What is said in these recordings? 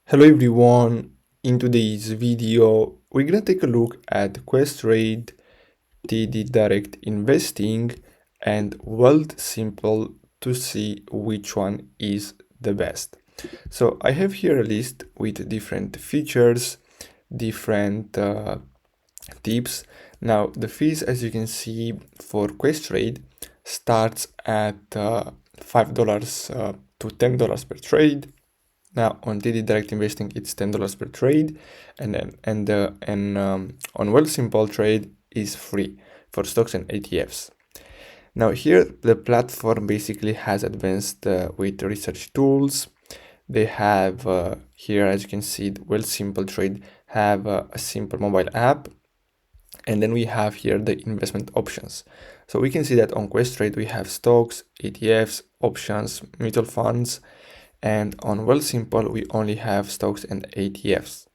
Hello everyone, in today's video we're gonna take a look at Questtrade, TD Direct Investing and Wealthsimple to see which one is the best. So I have here a list with different features, different tips. Now the fees, as you can see, for Questtrade starts at $5 to $10 per trade. Now on TD Direct Investing, it's $10 per trade, and on Wealthsimple Trade is free for stocks and ETFs. Now here the platform basically has advanced with research tools. They have here, as you can see, Wealthsimple Trade have a simple mobile app, and then we have here the investment options. So we can see that on Questtrade we have stocks, ETFs, options, mutual funds, and on Wealthsimple we only have stocks and ETFs.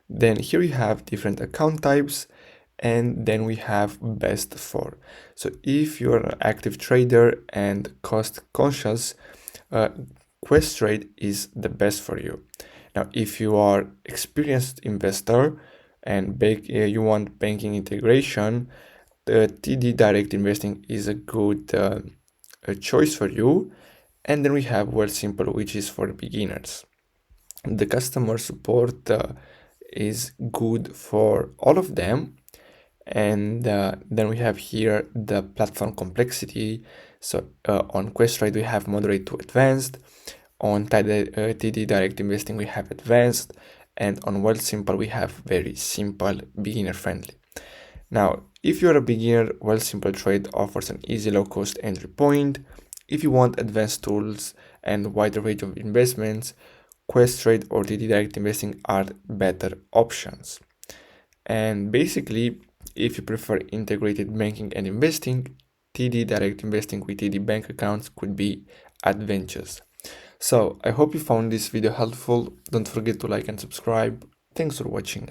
Then here we have different account types, and then we have best for. So if you're an active trader and cost conscious, Questtrade is the best for you. Now if you are experienced investor and you want banking integration, the TD Direct Investing is a good choice for you. And then we have Wealthsimple, which is for beginners. The customer support is good for all of them. And then we have here the platform complexity. So on Questtrade we have moderate to advanced. On TD Direct Investing we have advanced. And on Wealthsimple we have very simple, beginner friendly. Now, if you're a beginner, Wealthsimple Trade offers an easy low-cost entry point. If you want advanced tools and wider range of investments, Questtrade or TD Direct Investing are better options. And basically, if you prefer integrated banking and investing, TD Direct Investing with TD bank accounts could be advantageous. So I hope you found this video helpful. Don't forget to like and subscribe. Thanks for watching.